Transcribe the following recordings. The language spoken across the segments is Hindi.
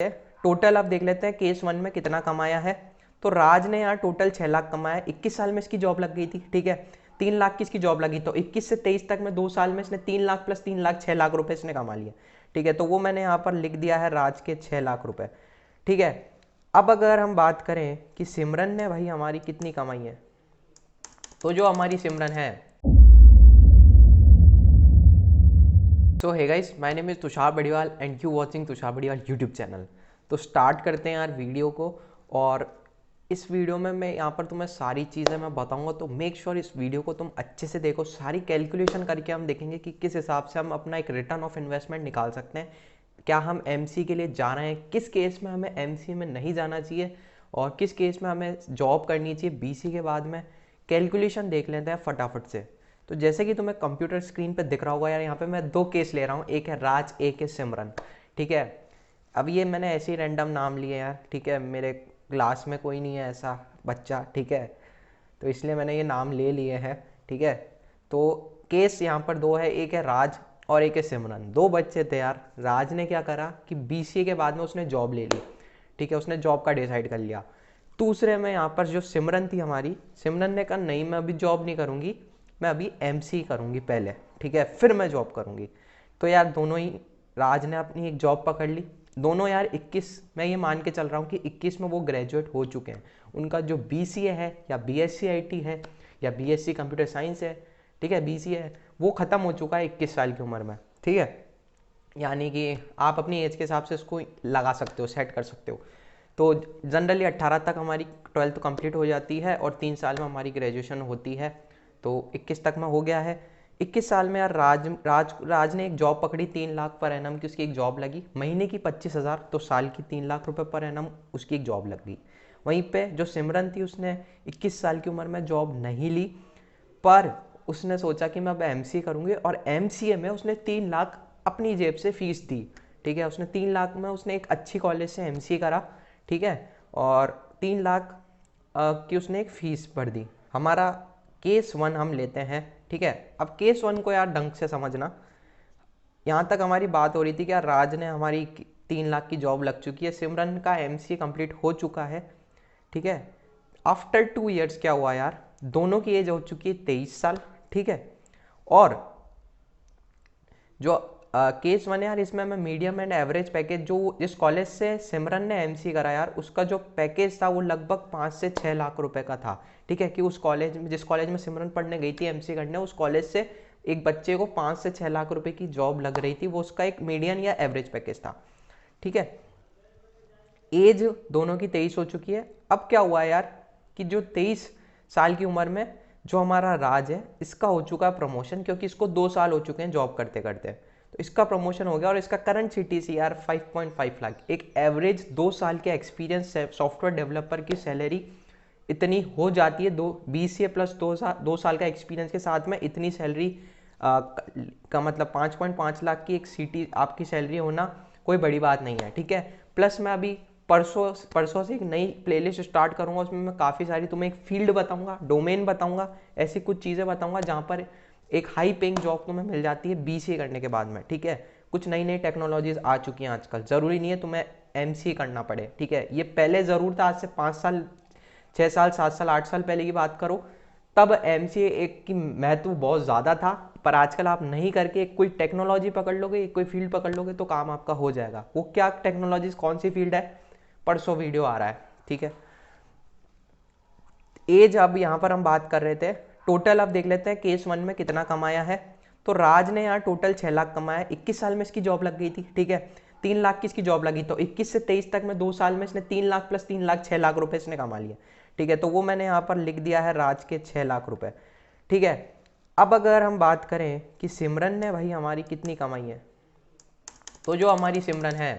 टोटल अब देख लेते हैं केस 1 में कितना कमाया है। तो राज ने यहाँ टोटल 6 लाख कमाया, 21 साल में इसकी जॉब लग गई थी, ठीक है। 3 लाख की इसकी जॉब लगी, तो 21 से 23 तक में 2 साल में इसने 3 लाख प्लस 3 लाख 6 लाख रुपए इसने कमा लिए, ठीक है। तो वो मैंने यहाँ पर लिख दिया है राज के 6 लाख रुपए, ठीक है। अब अगर हम बात करें कि सिमरन ने भाई हमारी कितनी कमाई है, तो जो हमारी सिमरन है, so hey guys, my name is Tushar Badiwal and you watching Tushar Badiwal YouTube channel. तो स्टार्ट करते हैं यार वीडियो को। और इस वीडियो में मैं यहाँ पर तुम्हें सारी चीज़ें मैं बताऊंगा, तो मेक श्योर इस वीडियो को तुम अच्छे से देखो। सारी कैलकुलेशन करके हम देखेंगे कि किस हिसाब से हम अपना एक रिटर्न ऑफ इन्वेस्टमेंट निकाल सकते हैं। क्या हम एमसी के लिए जा रहे हैं, किस केस में हमें एमसी में नहीं जाना चाहिए, और किस केस में हमें जॉब करनी चाहिए बीसी के बाद में। कैलकुलेशन देख लेते हैं फटाफट से। तो जैसे कि तुम्हें कंप्यूटर स्क्रीन पे दिख रहा होगा यार, यहाँ पे मैं 2 केस ले रहा हूँ, एक है राज, एक है सिमरन, ठीक है। अब ये मैंने ऐसे ही रैंडम नाम लिए यार, ठीक है। मेरे क्लास में कोई नहीं है ऐसा बच्चा, ठीक है, तो इसलिए मैंने ये नाम ले लिए हैं, ठीक है। तो केस यहाँ पर 2 है, एक है राज और एक है सिमरन। 2 बच्चे थे यार। राज ने क्या करा कि बीसीए के बाद में उसने जॉब ले ली, ठीक है, उसने जॉब का डिसाइड कर लिया। दूसरे में यहाँ पर जो सिमरन थी हमारी, सिमरन ने कहा नहीं मैं अभी जॉब नहीं करूँगी, मैं अभी एमसी करूँगी पहले, ठीक है, फिर मैं जॉब करूँगी। तो यार दोनों ही, राज ने अपनी एक जॉब पकड़ ली। दोनों यार 21, मैं ये मान के चल रहा हूँ कि 21 में वो ग्रेजुएट हो चुके हैं। उनका जो बीसीए है या बीएससी आईटी है या बीएससी कंप्यूटर साइंस है, ठीक है, बीसीए है, वो ख़त्म हो चुका है 21 साल की उम्र में, ठीक है। यानी कि आप अपनी एज के हिसाब से उसको लगा सकते हो, सेट कर सकते हो। तो जनरली 18 तक हमारी 12th कंप्लीट हो जाती है और 3 साल में हमारी ग्रेजुएशन होती है। तो 21 तक में हो गया है। 21 साल में यार राज ने एक जॉब पकड़ी, 3 लाख पर एनम की उसकी एक जॉब लगी, महीने की 25,000, तो साल की 3 लाख रुपए पर एनम उसकी एक जॉब लग गई। वहीं पे जो सिमरन थी उसने 21 साल की उम्र में जॉब नहीं ली, पर उसने सोचा कि मैं अब एमसीए करूँगी, और एमसीए में उसने 3 लाख अपनी जेब से फीस दी, ठीक है। उसने 3 लाख में उसने एक अच्छी कॉलेज से एमसीए करा, ठीक है, और 3 लाख की उसने एक फ़ीस भर दी। हमारा केस 1 हम लेते हैं, ठीक है। अब केस 1 को यार ढंग से समझना। यहाँ तक हमारी बात हो रही थी कि यार राज ने हमारी 3 लाख की जॉब लग चुकी है, सिमरन का एमसीए कंप्लीट हो चुका है, ठीक है। आफ्टर 2 इयर्स क्या हुआ यार, दोनों की एज हो चुकी है 23 साल, ठीक है। और जो केस 1 यार, इसमें मैं मीडियम एंड एवरेज पैकेज, जो जिस कॉलेज से सिमरन ने एमसी करा यार, उसका जो पैकेज था वो लगभग 5 से 6 लाख रुपए का था, ठीक है। कि उस कॉलेज में, जिस कॉलेज में सिमरन पढ़ने गई थी एमसी करने, उस कॉलेज से एक बच्चे को 5 से 6 लाख रुपए की जॉब लग रही थी, वो उसका एक मीडियम या एवरेज पैकेज था, ठीक है। एज दोनों की 23 हो चुकी है। अब क्या हुआ यार कि जो 23 साल की उम्र में जो हमारा राज है, इसका हो चुका है प्रमोशन, क्योंकि इसको 2 साल हो चुके हैं जॉब करते करते, तो इसका प्रमोशन हो गया। और इसका करंट सीटीसी यार 5.5 लाख, एक एवरेज 2 साल के एक्सपीरियंस सॉफ्टवेयर डेवलपर की सैलरी इतनी हो जाती है। 20 प्लस 2 साल का एक्सपीरियंस के साथ में इतनी सैलरी का मतलब 5.5 लाख की एक सीटी आपकी सैलरी होना कोई बड़ी बात नहीं है, ठीक है। प्लस मैं अभी परसों से एक नई प्लेलिस्ट स्टार्ट करूंगा, उसमें मैं काफ़ी सारी तुम्हें एक फील्ड बताऊंगा, डोमेन बताऊंगा, ऐसी कुछ चीज़ें बताऊंगा जहां पर एक हाई पेइंग जॉब तुम्हें मिल जाती है बीसीए करने के बाद में, ठीक है। कुछ नई नई टेक्नोलॉजीज आ चुकी हैं आजकल, ज़रूरी नहीं है तुम्हें एमसीए करना पड़े, ठीक है। ये पहले ज़रूर था, आज से 5 साल 6 साल 7 साल 8 साल पहले की बात करो, तब एमसीए एक की महत्व बहुत ज़्यादा था। पर आजकल आप नहीं करके एक कोई टेक्नोलॉजी पकड़ लोगे, एक कोई फील्ड पकड़ लोगे, तो काम आपका हो जाएगा। वो क्या टेक्नोलॉजीज, कौन सी फील्ड है, परसों वीडियो आ रहा है, ठीक है। एज अब यहाँ पर हम बात कर रहे थे, टोटल अब देख लेते हैं केस 1 में कितना कमाया है। तो राज ने यहाँ टोटल 6 लाख कमाया, 21 साल में इसकी जॉब लग गई थी, ठीक है। 3 लाख की इसकी जॉब लगी, तो 21 से 23 तक में 2 साल में इसने 3 लाख प्लस 3 लाख 6 लाख रुपए इसने कमा लिया, ठीक है। तो वो मैंने यहाँ पर लिख दिया है राज के 6 लाख रुपए, ठीक है। अब अगर हम बात करें कि सिमरन ने भाई हमारी कितनी कमाई है, तो जो हमारी सिमरन है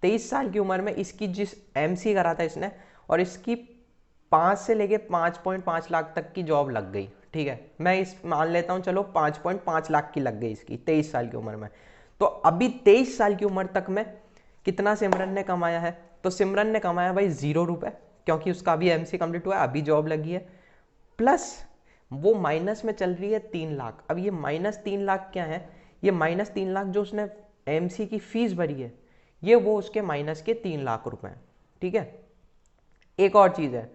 23 साल की उम्र में, इसकी जिस एमसी करा था इसने, और इसकी 5 से लेके 5.5 लाख तक की जॉब लग गई, ठीक है। मैं इस मान लेता हूं, चलो 5.5 लाख की लग गई इसकी 23 साल की उम्र में। तो अभी 23 साल की उम्र तक में कितना सिमरन ने कमाया है, तो सिमरन ने कमाया भाई 0 रुपए, क्योंकि उसका अभी एमसी कंप्लीट हुआ है, अभी जॉब लगी है। प्लस वो माइनस में चल रही है 3 लाख। अब ये -3 लाख क्या है, ये -3 लाख जो उसने एमसी की फीस भरी है, ये वो उसके माइनस के 3 लाख रुपए हैं। ठीक है, एक और चीज़ है,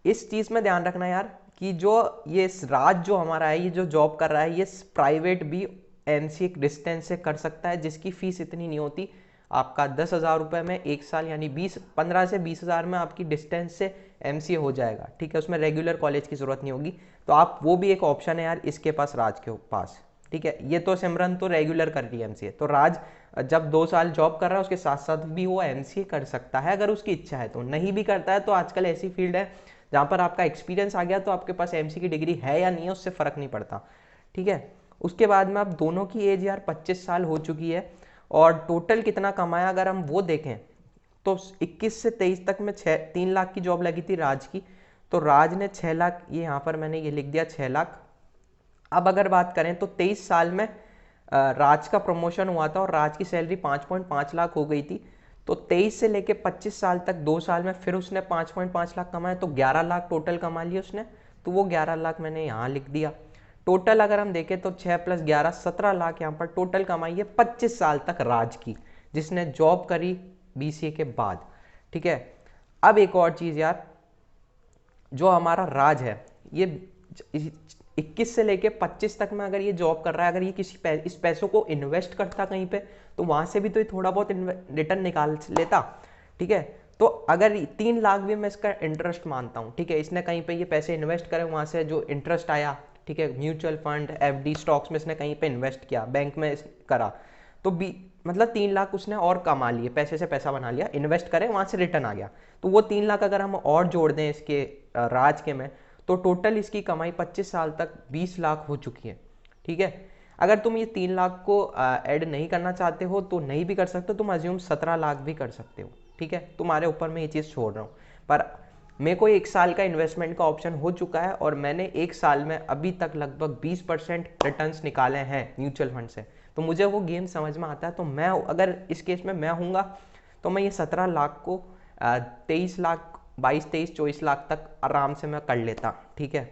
इस चीज़ में ध्यान रखना यार कि जो ये राज जो हमारा है, ये जो जॉब कर रहा है, ये प्राइवेट भी एमसीए डिस्टेंस से कर सकता है, जिसकी फीस इतनी नहीं होती। आपका 10,000 रुपये में एक साल यानी 15 से 20,000 में आपकी डिस्टेंस से एमसीए हो जाएगा। ठीक है, उसमें रेगुलर कॉलेज की ज़रूरत नहीं होगी। तो आप वो भी एक ऑप्शन है यार इसके पास, राज के पास। ठीक है, ये तो सिमरन तो रेगुलर कर रही है एमसीए, तो राज जब 2 साल जॉब कर रहा है उसके साथ साथ भी वो एमसीए कर सकता है अगर उसकी इच्छा है। तो नहीं भी करता है तो आजकल ऐसी फील्ड है जहाँ पर आपका एक्सपीरियंस आ गया तो आपके पास एमसीए की डिग्री है या नहीं है उससे फ़र्क नहीं पड़ता। ठीक है, उसके बाद में अब दोनों की एज यार 25 साल हो चुकी है, और टोटल कितना कमाया अगर हम वो देखें तो 21 से 23 तक में 3 लाख की जॉब लगी थी राज की, तो राज ने 6 लाख, ये यहाँ पर मैंने ये लिख दिया 6 लाख। अब अगर बात करें तो 23 साल में राज का प्रमोशन हुआ था और राज की सैलरी 5.5 लाख हो गई थी। तो 23 से लेके 25 साल तक 2 साल में फिर उसने 5.5 लाख कमाए, तो 11 लाख टोटल कमा लिए उसने। तो वो 11 लाख मैंने यहाँ लिख दिया। टोटल अगर हम देखें तो 6 + 11 17 लाख यहाँ पर टोटल कमाई है 25 साल तक राज की, जिसने जॉब करी बीसीए के बाद। ठीक है, अब एक और चीज़ यार, जो हमारा राज है ये 21 से लेके 25 तक में अगर ये जॉब कर रहा है, अगर ये इस पैसों को इन्वेस्ट करता कहीं पे तो वहां से भी तो ये थोड़ा बहुत रिटर्न निकाल लेता। ठीक है, तो अगर 3 लाख भी मैं इसका इंटरेस्ट मानता हूँ, ठीक है, इसने कहीं पे ये पैसे इन्वेस्ट करे, वहां से जो इंटरेस्ट आया, ठीक है, म्यूचुअल फंड एफडी स्टॉक्स में इसने कहीं पे इन्वेस्ट किया, बैंक में करा, तो मतलब 3 लाख उसने और कमा लिए, पैसे से पैसा बना लिया, इन्वेस्ट करे वहां से रिटर्न आ गया। तो वो 3 लाख अगर हम और जोड़ दें इसके राज के में, तो टोटल इसकी कमाई 25 साल तक 20 लाख हो चुकी है। ठीक है, अगर तुम ये 3 लाख को ऐड नहीं करना चाहते हो तो नहीं भी कर सकते, तुम अज्यूम 17 लाख भी कर सकते हो। ठीक है, तुम्हारे ऊपर मैं ये चीज़ छोड़ रहा हूँ, पर मेरे को 1 साल का इन्वेस्टमेंट का ऑप्शन हो चुका है और मैंने 1 साल में अभी तक लगभग 20% रिटर्न्स निकाले हैं म्यूचुअल फंड से। तो मुझे वो गेम समझ में आता है। तो मैं अगर इस केस में मैं हूँगा तो मैं ये 17 लाख को 23 लाख 22-23-24 लाख तक आराम से मैं कर लेता। ठीक है,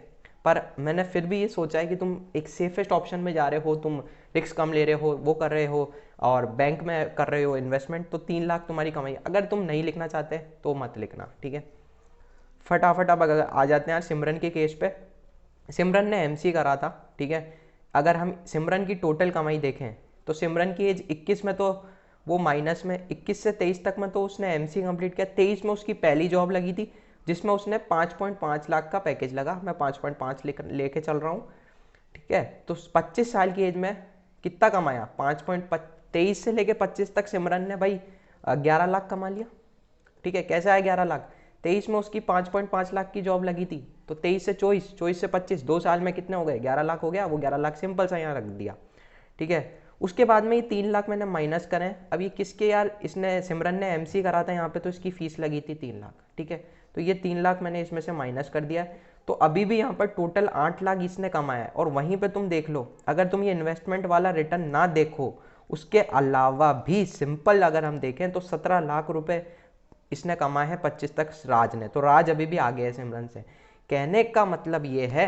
पर मैंने फिर भी ये सोचा है कि तुम एक सेफेस्ट ऑप्शन में जा रहे हो, तुम रिस्क कम ले रहे हो, वो कर रहे हो और बैंक में कर रहे हो इन्वेस्टमेंट, तो 3 लाख तुम्हारी कमाई। अगर तुम नहीं लिखना चाहते तो मत लिखना। ठीक है, फटाफट अब आ जाते हैं सिमरन के केस पे। सिमरन ने एमसी करा था। ठीक है, अगर हम सिमरन की टोटल कमाई देखें तो सिमरन की एज 21 में तो वो माइनस में, 21 से 23 तक में तो उसने एमसी कंप्लीट किया। 23 में उसकी पहली जॉब लगी थी जिसमें उसने 5.5 लाख का पैकेज लगा, मैं 5.5 लेके चल रहा हूँ। ठीक है, तो 25 साल की एज में कितना कमाया, 23 से लेके 25 तक सिमरन ने भाई 11 लाख कमा लिया। ठीक है, कैसे आया 11 लाख, 23 में उसकी 5.5 लाख की जॉब लगी थी, तो 23 से 24, 24 से 25, 2 साल में कितने हो गए, 11 लाख हो गया। वो 11 लाख सिंपल सा यहाँ रख दिया। ठीक है, उसके बाद में ये 3 लाख मैंने माइनस करें। अब ये किसके यार, इसने सिमरन ने एमसी करा था यहाँ पे, तो इसकी फीस लगी थी 3 लाख। ठीक है, तो ये 3 लाख मैंने इसमें से माइनस कर दिया। तो अभी भी यहाँ पर टोटल 8 लाख इसने कमाया है। और वहीं पे तुम देख लो, अगर तुम ये इन्वेस्टमेंट वाला रिटर्न ना देखो, उसके अलावा भी सिंपल अगर हम देखें तो 17 लाख रुपए इसने कमाए हैं 25 तक राज ने। तो राज अभी भी आगे है सिमरन से। कहने का मतलब ये है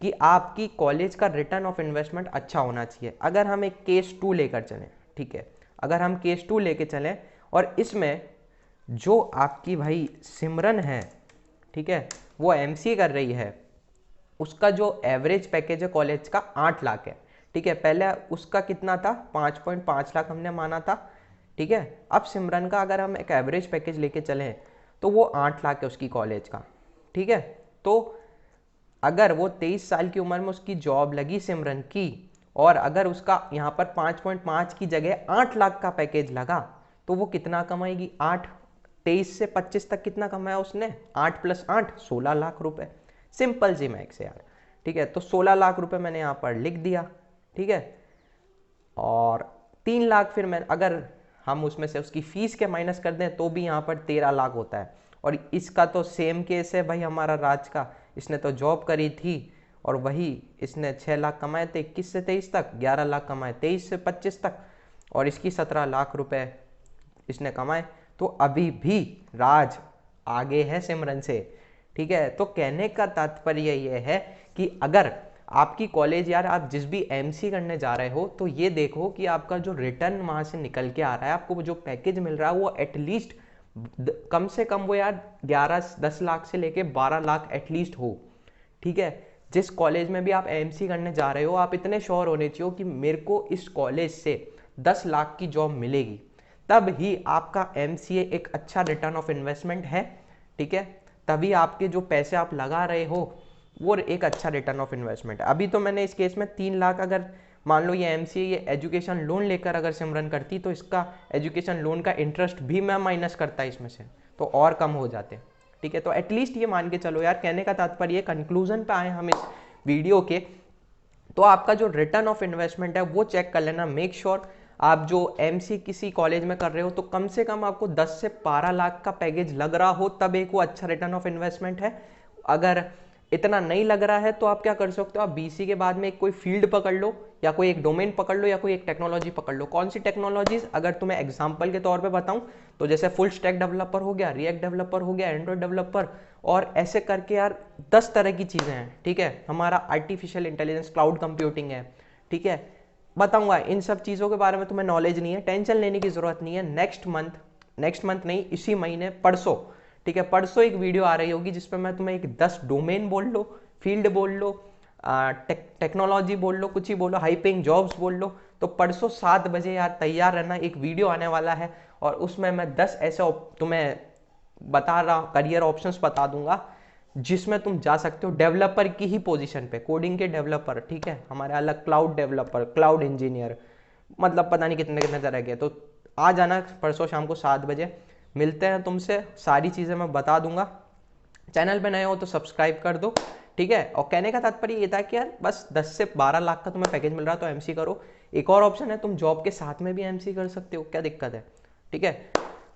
कि आपकी कॉलेज का रिटर्न ऑफ इन्वेस्टमेंट अच्छा होना चाहिए। अगर हम एक केस 2 लेकर चलें, ठीक है, अगर हम केस 2 लेकर चलें और इसमें जो आपकी भाई सिमरन है, ठीक है, वो एमसीए कर रही है, उसका जो एवरेज पैकेज है कॉलेज का 8 लाख है। ठीक है, पहले उसका कितना था, 5.5 लाख हमने माना था। ठीक है, अब सिमरन का अगर हम एक एवरेज पैकेज लेके चलें तो वो 8 लाख है उसकी कॉलेज का। ठीक है, तो अगर वो 23 साल की उम्र में उसकी जॉब लगी सिमरन की, और अगर उसका यहाँ पर 5.5 की जगह 8 लाख का पैकेज लगा, तो वो कितना कमाएगी, 8, 23 से 25 तक कितना कमाया उसने, 8 + 8 16 लाख रुपए। सिंपल सी मैक्स है यार। ठीक है, तो 16 लाख रुपए मैंने यहाँ पर लिख दिया। ठीक है, और 3 लाख फिर मैं अगर हम उसमें से उसकी फीस के माइनस कर दें तो भी यहाँ पर 13 लाख होता है। और इसका तो सेम केस है भाई हमारा राज का, इसने तो जॉब करी थी और वही इसने 6 लाख कमाए थे 21 से 23 तक, 11 लाख कमाए 23 से 25 तक, और इसकी 17 लाख रुपए इसने कमाए। तो अभी भी राज आगे है सिमरन से। ठीक है, तो कहने का तात्पर्य यह है कि अगर आपकी कॉलेज यार, आप जिस भी एमसी करने जा रहे हो तो ये देखो कि आपका जो रिटर्न वहाँ से निकल के आ रहा है, आपको जो पैकेज मिल रहा है वो एटलीस्ट कम से कम वो यार 11-10 लाख से लेके 12 लाख एटलीस्ट हो। ठीक है, जिस कॉलेज में भी आप एमसी करने जा रहे हो आप इतने श्योर होने चाहिए कि मेरे को इस कॉलेज से 10 लाख की जॉब मिलेगी, तब ही आपका एमसीए एक अच्छा रिटर्न ऑफ इन्वेस्टमेंट है। ठीक है, तभी आपके जो पैसे आप लगा रहे हो वो एक अच्छा रिटर्न ऑफ इन्वेस्टमेंट है। अभी तो मैंने इस केस में 3 लाख, अगर मान लो ये एमसीए ये एजुकेशन लोन लेकर अगर सिमरन करती तो इसका एजुकेशन लोन का इंटरेस्ट भी मैं माइनस करता इसमें से, तो और कम हो जाते। ठीक है, तो एटलीस्ट ये मान के चलो यार, कहने का तात्पर्य कंक्लूजन पे आए हम इस वीडियो के, तो आपका जो रिटर्न ऑफ इन्वेस्टमेंट है वो चेक कर लेना। मेक श्योर आप जो एमसी किसी कॉलेज में कर रहे हो तो कम से कम आपको 10 से 12 लाख का पैकेज लग रहा हो, तब एक वो अच्छा रिटर्न ऑफ इन्वेस्टमेंट है। अगर इतना नहीं लग रहा है तो आप क्या कर सकते हो, आप बीसी के बाद में एक कोई फील्ड पकड़ लो, या कोई एक डोमेन पकड़ लो, या कोई एक टेक्नोलॉजी पकड़ लो। कौन सी टेक्नोलॉजीज, अगर तुम्हें एग्जांपल के तौर पे बताऊं तो जैसे फुल स्टैक डेवलपर हो गया, रिएक्ट डेवलपर हो गया, एंड्रॉइड डेवलपर, और ऐसे करके यार 10 तरह की चीज़ें हैं। ठीक है, हमारा आर्टिफिशियल इंटेलिजेंस, क्लाउड कंप्यूटिंग है। ठीक है, बताऊंगा इन सब चीज़ों के बारे में, तुम्हें नॉलेज नहीं है, टेंशन लेने की ज़रूरत नहीं है। नेक्स्ट मंथ नहीं, इसी महीने परसों, ठीक है, परसों एक वीडियो आ रही होगी जिसपे मैं तुम्हें एक 10 डोमेन बोल लो, फील्ड बोल लो, टेक्नोलॉजी बोल लो, कुछ ही बोलो, हाई पेइंग जॉब्स बोल लो, तो परसों 7 बजे यार तैयार रहना, एक वीडियो आने वाला है और उसमें मैं 10 ऐसे तुम्हें बता रहा करियर ऑप्शंस बता दूंगा जिसमें तुम जा सकते हो डेवलपर की ही पोजीशन पे, कोडिंग के डेवलपर। ठीक है, हमारे अलग क्लाउड डेवलपर, क्लाउड इंजीनियर, मतलब पता नहीं कितने कितने तरह के। तो आ जाना परसों शाम को 7 बजे, मिलते हैं तुमसे, सारी चीज़ें मैं बता दूंगा। चैनल पे नए हो तो सब्सक्राइब कर दो। ठीक है, और कहने का तात्पर्य ये था कि यार बस 10 से 12 लाख का तुम्हें पैकेज मिल रहा है तो एमसी करो। एक और ऑप्शन है, तुम जॉब के साथ में भी एमसी कर सकते हो, क्या दिक्कत है। ठीक है,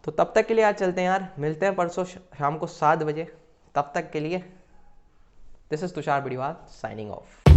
तो तब तक के लिए आज चलते हैं यार, मिलते हैं परसों शाम को 7 बजे। तब तक के लिए this is Tushar Badiwal signing off.